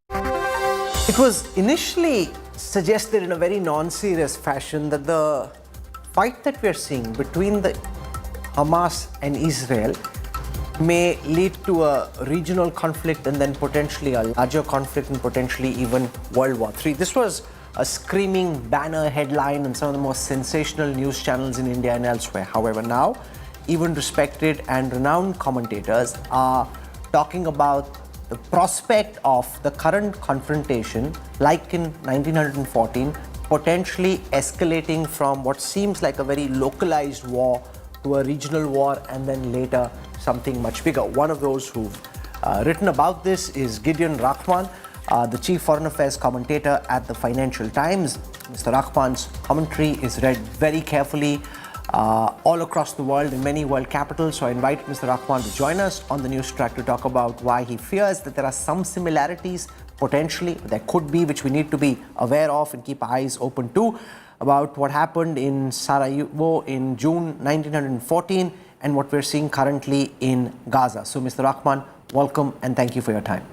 It was initially suggested in a very non-serious fashion that the fight that we are seeing between the Hamas and Israel may lead to a regional conflict and then potentially a larger conflict and potentially even World War III. This was a screaming banner headline on some of the most sensational news channels in India and elsewhere. However, now, even respected and renowned commentators are talking about the prospect of the current confrontation, like in 1914, potentially escalating from what seems like a very localized war to a regional war and then later something much bigger. One of those who've written about this is Gideon Rahman, the chief foreign affairs commentator at the Financial Times. Mr. Rahman's commentary is read very carefully all across the world in many world capitals. So I invite Mr. Rahman to join us on the NewsTrack to talk about why he fears that there are some similarities, potentially, there could be, which we need to be aware of and keep our eyes open to, about what happened in Sarajevo in June 1914 and what we're seeing currently in Gaza. So Mr. Rahman, welcome and thank you for your time.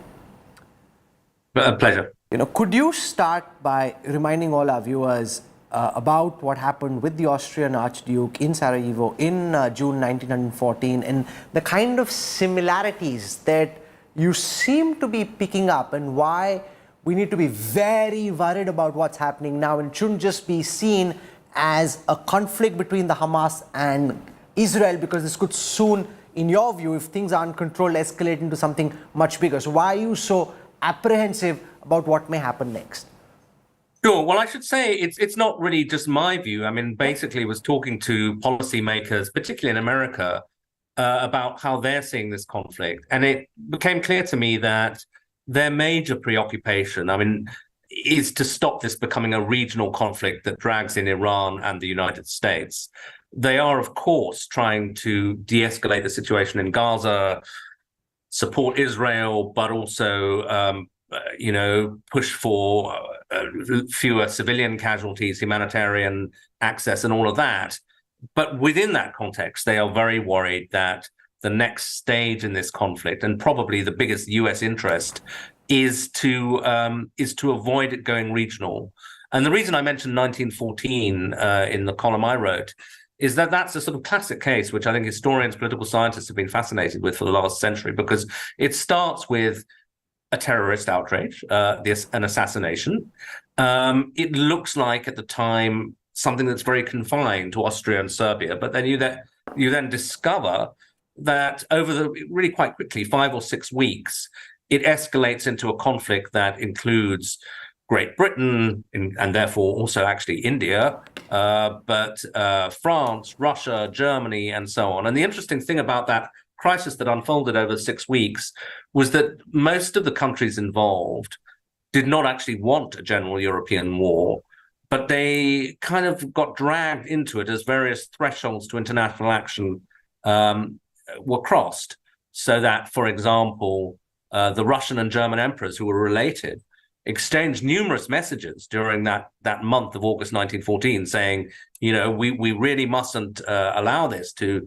A pleasure. Could you start by reminding all our viewers about what happened with the Austrian Archduke in Sarajevo in June 1914 and the kind of similarities that you seem to be picking up and why we need to be very worried about what's happening now and shouldn't just be seen as a conflict between the Hamas and Israel, because this could soon, in your view, if things aren't controlled, escalate into something much bigger. So why are you so apprehensive about what may happen next? Sure. Well, I should say it's not really just my view. I mean, basically, was talking to policymakers, particularly in America, about how they're seeing this conflict. And it became clear to me that their major preoccupation, is to stop this becoming a regional conflict that drags in Iran and the United States. They are, of course, trying to de-escalate the situation in Gaza, support Israel, but also push for fewer civilian casualties, humanitarian access, and all of that. But within that context, they are very worried that the next stage in this conflict, and probably the biggest U.S. interest, is to avoid it going regional. And the reason I mentioned 1914 in the column I wrote is that that's a sort of classic case, which I think historians, political scientists have been fascinated with for the last century, because it starts with a terrorist outrage, an assassination. It looks like at the time something that's very confined to Austria and Serbia, but then you then discover that over the really quite quickly, 5 or 6 weeks, it escalates into a conflict that includes Great Britain and therefore also actually India, but France, Russia, Germany, and so on. And the interesting thing about that crisis that unfolded over 6 weeks was that most of the countries involved did not actually want a general European war, but they kind of got dragged into it as various thresholds to international action were crossed. So that, for example, the Russian and German emperors, who were related, exchanged numerous messages during that month of August 1914 saying, we really mustn't allow this to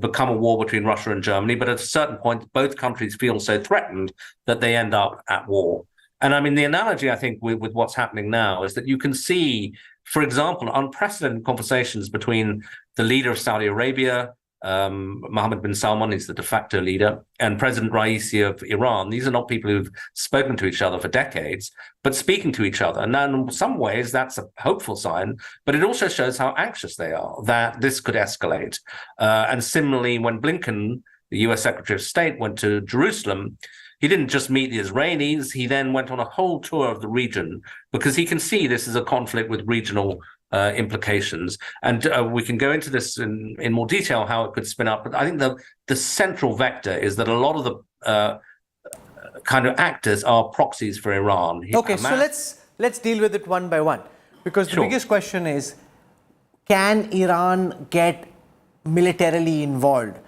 become a war between Russia and Germany, but at a certain point, both countries feel so threatened that they end up at war. And the analogy, I think, with what's happening now is that you can see, for example, unprecedented conversations between the leader of Saudi Arabia Mohammed bin Salman is the de facto leader, and President Raisi of Iran. These are not people who've spoken to each other for decades, but speaking to each other. Now, in some ways, that's a hopeful sign, but it also shows how anxious they are that this could escalate. And similarly, when Blinken, the US Secretary of State, went to Jerusalem, he didn't just meet the Israelis, he then went on a whole tour of the region because he can see this is a conflict with regional implications. And we can go into this in more detail, how it could spin up. But I think the central vector is that a lot of the kind of actors are proxies for Iran. Okay, so let's deal with it one by one. Because the biggest question is, can Iran get militarily involved,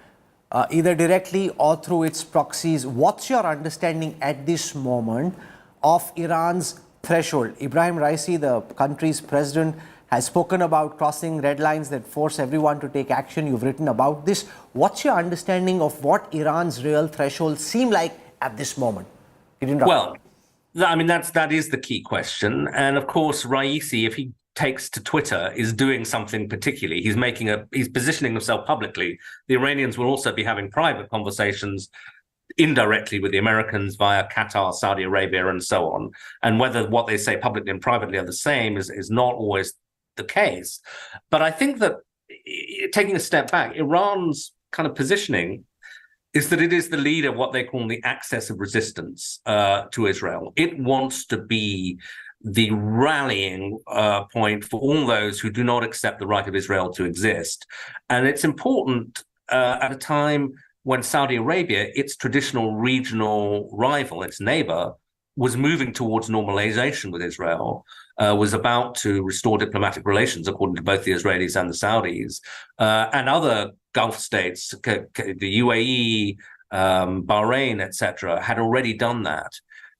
either directly or through its proxies? What's your understanding at this moment of Iran's threshold? Ibrahim Raisi, the country's president, has spoken about crossing red lines that force everyone to take action. You've written about this. What's your understanding of what Iran's real thresholds seem like at this moment? Well, I mean, that is the key question. And of course, Raisi, if he takes to Twitter, is doing something particularly. He's positioning himself publicly. The Iranians will also be having private conversations indirectly with the Americans via Qatar, Saudi Arabia, and so on. And whether what they say publicly and privately are the same is not always the case. But I think that, taking a step back, Iran's kind of positioning is that it is the leader of what they call the axis of resistance to Israel. It wants to be the rallying point for all those who do not accept the right of Israel to exist. And it's important at a time when Saudi Arabia, its traditional regional rival, its neighbor, was moving towards normalization with Israel, was about to restore diplomatic relations, according to both the Israelis and the Saudis, and other Gulf states, the UAE, Bahrain, etc., had already done that.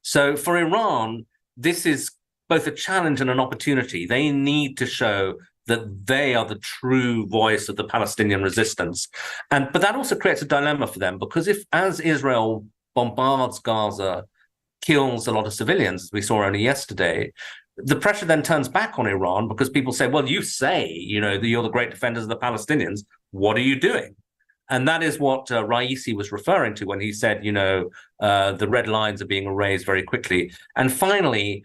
So for Iran, this is both a challenge and an opportunity. They need to show that they are the true voice of the Palestinian resistance. But that also creates a dilemma for them, because as Israel bombards Gaza, kills a lot of civilians, as we saw only yesterday, the pressure then turns back on Iran, because people say, well, you say, that you're the great defenders of the Palestinians. What are you doing? And that is what Raisi was referring to when he said, the red lines are being erased very quickly. And finally,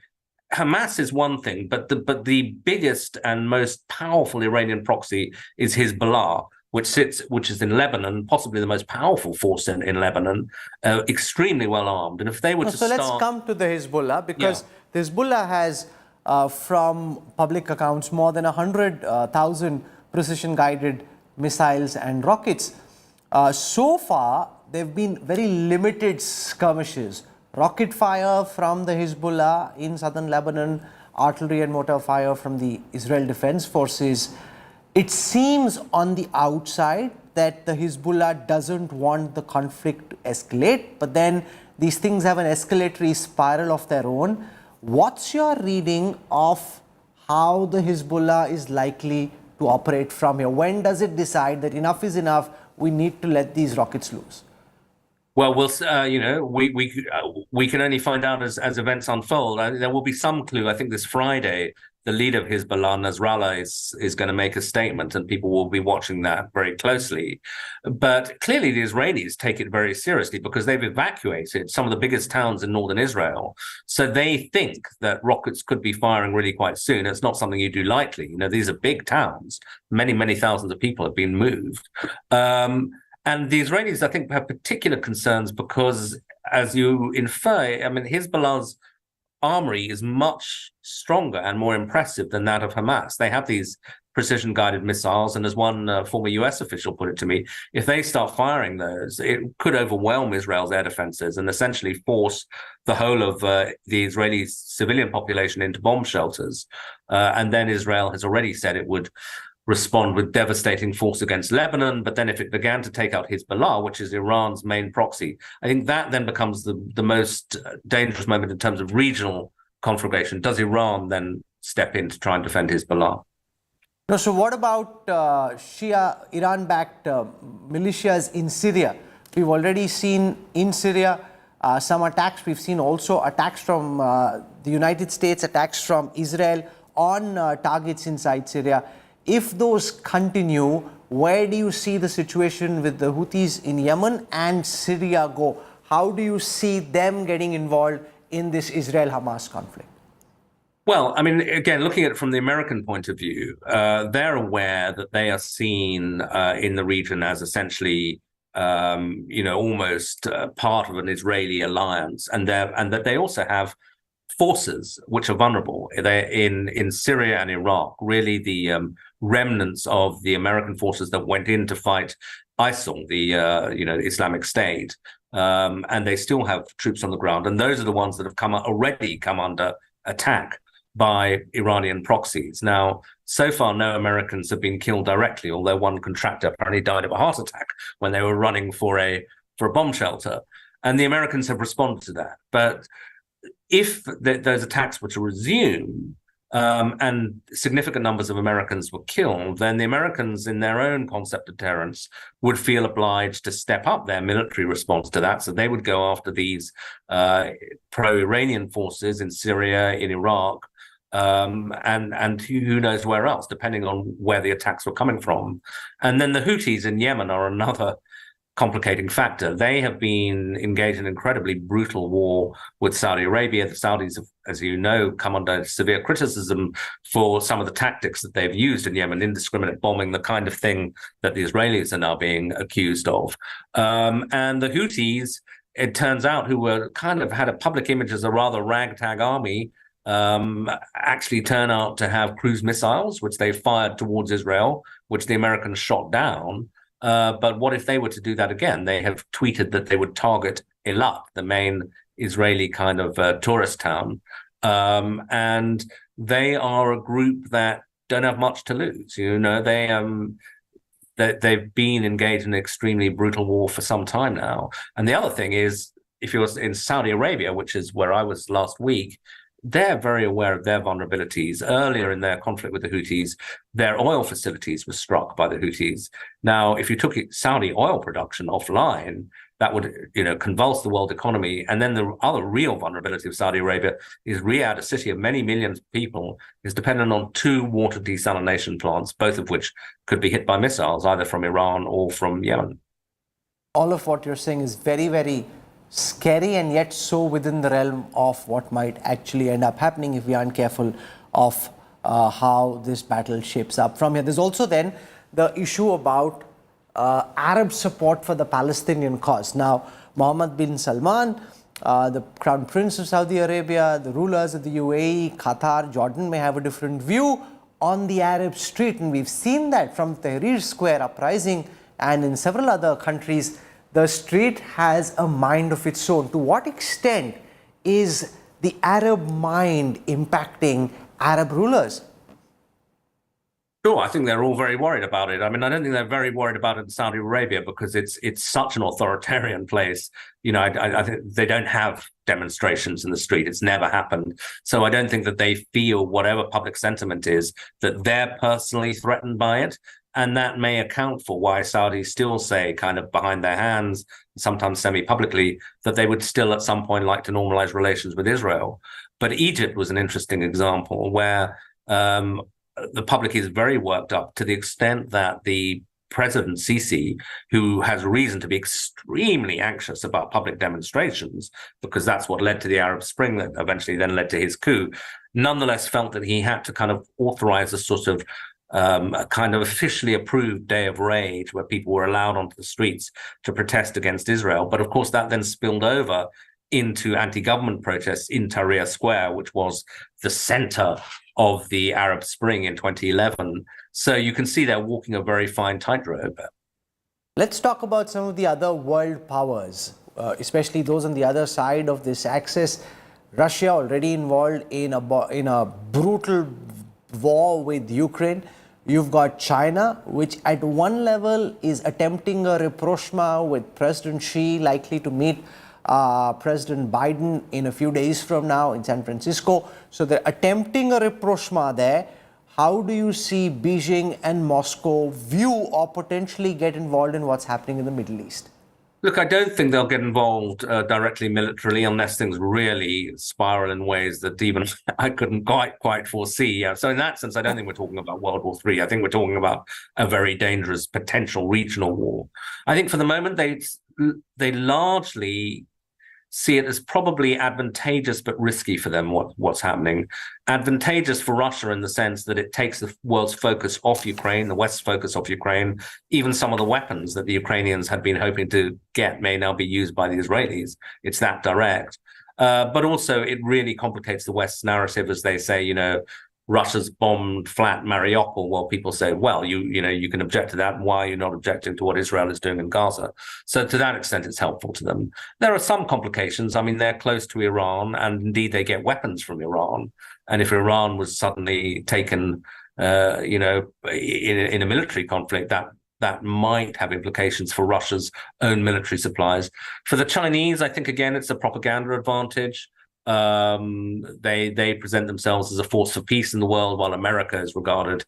Hamas is one thing, but the biggest and most powerful Iranian proxy is Hezbollah, which is in Lebanon, possibly the most powerful force in Lebanon, extremely well armed. And if they were to start... So let's come to the Hezbollah, because the Hezbollah has, from public accounts, more than 100,000 precision-guided missiles and rockets. So far, there have been very limited skirmishes. Rocket fire from the Hezbollah in southern Lebanon, artillery and mortar fire from the Israel Defense Forces. It seems on the outside that the Hezbollah doesn't want the conflict to escalate, but then these things have an escalatory spiral of their own. What's your reading of how the Hezbollah is likely to operate from here? When does it decide that enough is enough, we need to let these rockets loose? Well, we can only find out as events unfold. There will be some clue. I think this Friday, the leader of Hezbollah, Nasrallah, is going to make a statement, and people will be watching that very closely. But clearly, the Israelis take it very seriously, because they've evacuated some of the biggest towns in northern Israel. So they think that rockets could be firing really quite soon. It's not something you do lightly. These are big towns. Many, many thousands of people have been moved. And the Israelis, I think, have particular concerns because, as you infer, Hezbollah's armory is much stronger and more impressive than that of Hamas. They have these precision-guided missiles, and as one former US official put it to me, if they start firing those, it could overwhelm Israel's air defenses and essentially force the whole of the Israeli civilian population into bomb shelters. And then Israel has already said it would respond with devastating force against Lebanon. But then if it began to take out Hezbollah, which is Iran's main proxy, I think that then becomes the most dangerous moment in terms of regional conflagration. Does Iran then step in to try and defend Hezbollah? No, so what about Shia Iran-backed militias in Syria? We've already seen in Syria some attacks. We've seen also attacks from the United States, attacks from Israel on targets inside Syria. if those continue, where do you see the situation with the Houthis in Yemen and Syria go? How do you see them getting involved in this Israel-Hamas conflict? Well, I mean, again, looking at it from the American point of view, they're aware that they are seen in the region as essentially, almost part of an Israeli alliance, and that they also have forces which are vulnerable. They're in Syria and Iraq, really the remnants of the American forces that went in to fight ISIL, the Islamic State, and they still have troops on the ground, and those are the ones that have already come under attack by Iranian proxies. Now, so far, no Americans have been killed directly, although one contractor apparently died of a heart attack when they were running for a bomb shelter, and the Americans have responded to that. But if those attacks were to resume, and significant numbers of Americans were killed, then the Americans, in their own concept of deterrence, would feel obliged to step up their military response to that. So they would go after these pro-Iranian forces in Syria, in Iraq, and who knows where else, depending on where the attacks were coming from. And then the Houthis in Yemen are another complicating factor. They have been engaged in an incredibly brutal war with Saudi Arabia. The Saudis have, as you know, come under severe criticism for some of the tactics that they've used in Yemen, indiscriminate bombing, the kind of thing that the Israelis are now being accused of. And the Houthis, it turns out, who were kind of had a public image as a rather ragtag army, actually turn out to have cruise missiles, which they fired towards Israel, which the Americans shot down. But what if they were to do that again? They have tweeted that they would target Eilat, the main Israeli kind of tourist town. And they are a group that don't have much to lose. They've been engaged in an extremely brutal war for some time now. And the other thing is, if you're in Saudi Arabia, which is where I was last week, they're very aware of their vulnerabilities. Earlier in their conflict with the Houthis, their oil facilities were struck by the Houthis. Now, if you took Saudi oil production offline, that would, convulse the world economy. And then the other real vulnerability of Saudi Arabia is Riyadh, a city of many millions of people, is dependent on 2 water desalination plants, both of which could be hit by missiles, either from Iran or from Yemen. All of what you're saying is very, very scary, and yet so within the realm of what might actually end up happening if we aren't careful of how this battle shapes up from here. There's also then the issue about Arab support for the Palestinian cause. Now, Mohammed bin Salman, the Crown Prince of Saudi Arabia, the rulers of the UAE, Qatar, Jordan may have a different view on the Arab street, and we've seen that from Tahrir Square uprising and in several other countries. The street has a mind of its own. To what extent is the Arab mind impacting Arab rulers? Sure, I think they're all very worried about it. I mean, I don't think they're very worried about it in Saudi Arabia because it's such an authoritarian place. I think they don't have demonstrations in the street. It's never happened. So I don't think that they feel, whatever public sentiment is, that they're personally threatened by it. And that may account for why Saudis still say, kind of behind their hands, sometimes semi-publicly, that they would still at some point like to normalize relations with Israel. But Egypt was an interesting example where the public is very worked up to the extent that the President Sisi, who has reason to be extremely anxious about public demonstrations, because that's what led to the Arab Spring that eventually then led to his coup, nonetheless felt that he had to kind of authorize a sort of a kind of officially approved day of rage where people were allowed onto the streets to protest against Israel. But of course, that then spilled over into anti-government protests in Tahrir Square, which was the center of the Arab Spring in 2011. So you can see they're walking a very fine tightrope. Let's talk about some of the other world powers, especially those on the other side of this axis. Russia already involved in a brutal war with Ukraine. You've got China, which at one level is attempting a rapprochement with President Xi, likely to meet President Biden in a few days from now in San Francisco. So they're attempting a rapprochement there. How do you see Beijing and Moscow view or potentially get involved in what's happening in the Middle East? Look, I don't think they'll get involved directly militarily unless things really spiral in ways that even I couldn't quite foresee. Yeah. So in that sense, I don't think we're talking about World War III. I think we're talking about a very dangerous potential regional war. I think for the moment, they largely see it as probably advantageous but risky for them what's happening. Advantageous for Russia in the sense that it takes the world's focus off Ukraine, the West's focus off Ukraine. Even some of the weapons that the Ukrainians had been hoping to get may now be used by the Israelis. It's that direct. But also it really complicates the West's narrative as they say, you know, Russia's bombed flat Mariupol. Well, people say, well, you can object to that. Why are you not objecting to what Israel is doing in Gaza? So to that extent, it's helpful to them. There are some complications. I mean, they're close to Iran, and indeed they get weapons from Iran. And if Iran was suddenly taken, in a military conflict, that might have implications for Russia's own military supplies. For the Chinese, I think, again, it's a propaganda advantage. They present themselves as a force for peace in the world, while America is regarded,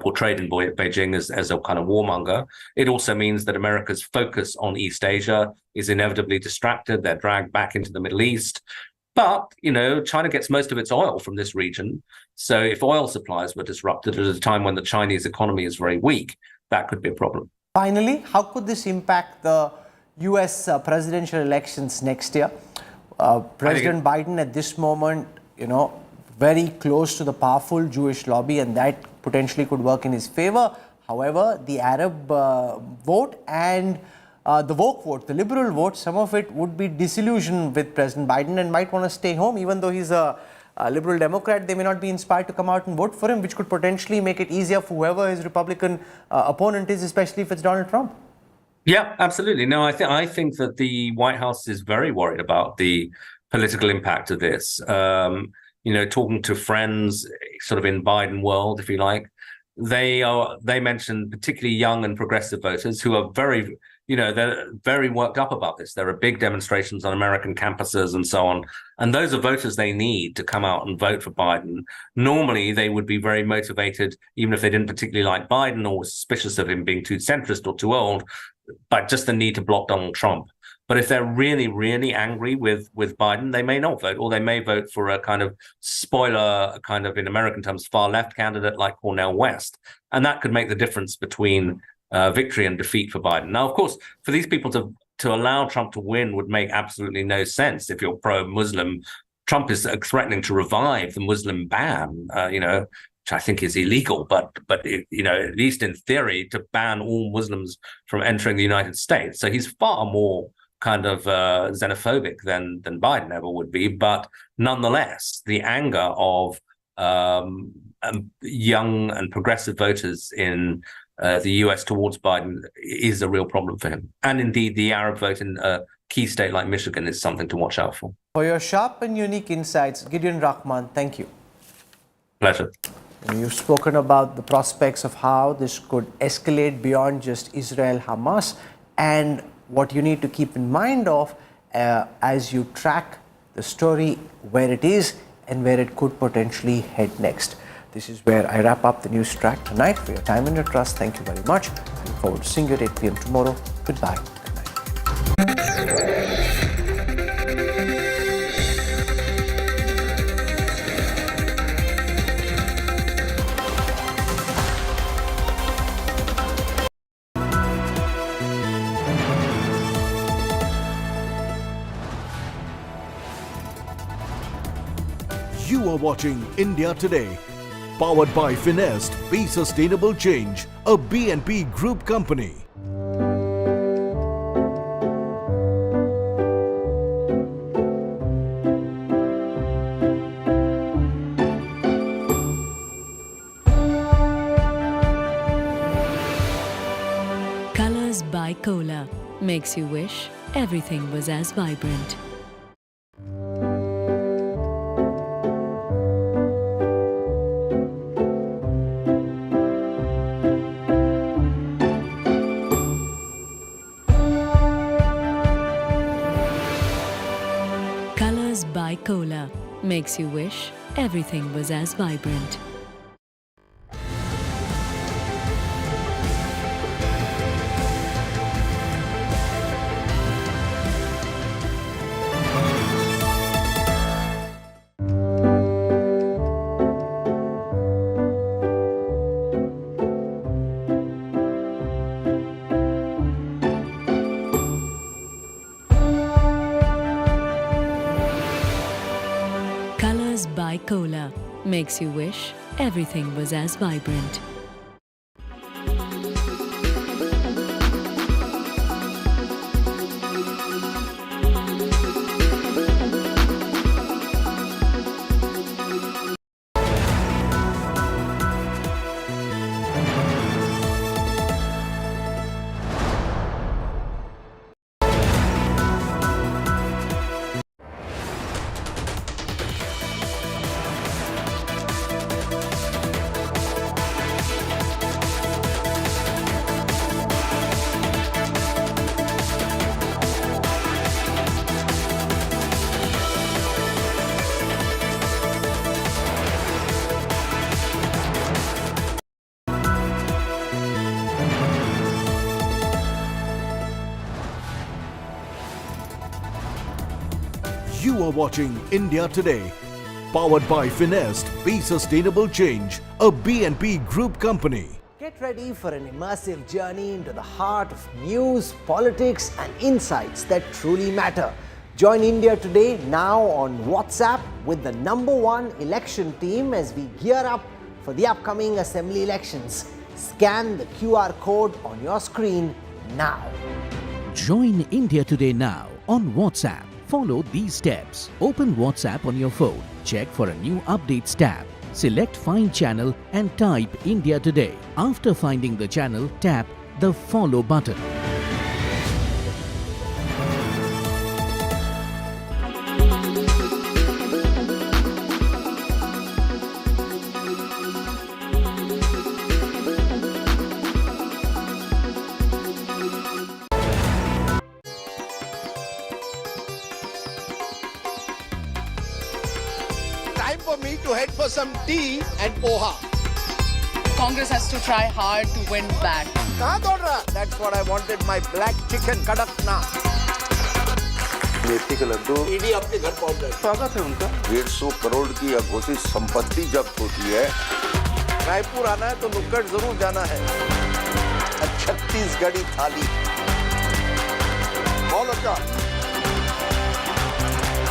portrayed in Beijing as a kind of warmonger. It also means that America's focus on East Asia is inevitably distracted. They're dragged back into the Middle East. But, China gets most of its oil from this region. So if oil supplies were disrupted at a time when the Chinese economy is very weak, that could be a problem. Finally, how could this impact the US presidential elections next year? President Biden at this moment, very close to the powerful Jewish lobby, and that potentially could work in his favor. However, the Arab vote and the woke vote, the liberal vote, some of it would be disillusioned with President Biden and might want to stay home. Even though he's a liberal Democrat, they may not be inspired to come out and vote for him, which could potentially make it easier for whoever his Republican opponent is, especially if it's Donald Trump. Yeah, absolutely. No, I think that the White House is very worried about the political impact of this. Talking to friends sort of in Biden world, if you like, they mentioned particularly young and progressive voters who are very, they're very worked up about this. There are big demonstrations on American campuses and so on. And those are voters they need to come out and vote for Biden. Normally, they would be very motivated, even if they didn't particularly like Biden or were suspicious of him being too centrist or too old, but just the need to block Donald Trump. But if they're really, really angry with Biden, they may not vote, or they may vote for a kind of spoiler, kind of in American terms, far left candidate like Cornel West. And that could make the difference between victory and defeat for Biden. Now, of course, for these people to allow Trump to win would make absolutely no sense if you're pro-Muslim. Trump is threatening to revive the Muslim ban, which I think is illegal, but at least in theory, to ban all Muslims from entering the United States. So he's far more kind of xenophobic than Biden ever would be. But nonetheless, the anger of young and progressive voters in the US towards Biden is a real problem for him. And indeed, the Arab vote in a key state like Michigan is something to watch out for. For your sharp and unique insights, Gideon Rahman, thank you. Pleasure. You've spoken about the prospects of how this could escalate beyond just Israel-Hamas and what you need to keep in mind of as you track the story, where it is and where it could potentially head next. This is where I wrap up the news track tonight. For your time and your trust, thank you very much. I look forward to seeing you at 8 p.m. tomorrow. Goodbye. Good night. You are watching India Today, powered by Finest, Be Sustainable Change, a BNP Group company. Colors by Kohli makes you wish everything was as vibrant. By Kohli makes you wish everything was as vibrant. Kohli makes you wish everything was as vibrant. You are watching India Today, powered by Finest, Be Sustainable Change, a BNP Group company. Get ready for an immersive journey into the heart of news, politics and insights that truly matter. Join India Today now on WhatsApp with the #1 election team as we gear up for the upcoming assembly elections. Scan the QR code on your screen now. Join India Today now on WhatsApp. Follow these steps. Open WhatsApp on your phone. Check for a new updates tab. Select Find Channel and type India Today. After finding the channel, tap the Follow button. Time for me to head for some tea and poha. Congress has to try hard to win back. Kahan dod raha? That's what I wanted, my black chicken kadak naan. मेथी का Laddu ED आपके घर पहुंच जाए। स्वागत है उनका। 150 करोड़ की अघोषित संपत्ति जब्त होती है। रायपुर आना है तो नुक्कड़ जरूर जाना है। छत्तीसगढ़ी थाली। बोलो क्या?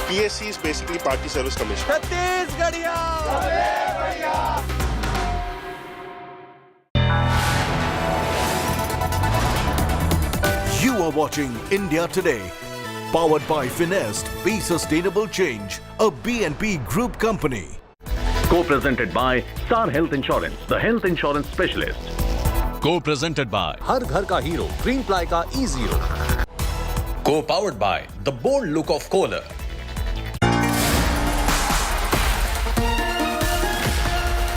PSC is basically Party Service Commission. Chhattisgarhiya. You are watching India Today, powered by Finest, Be Sustainable Change, a BNP Group company. Co-presented by Star Health Insurance, the health insurance specialist. Co-presented by हर घर का hero green ply का E0. Co-powered by the bold look of Kohli,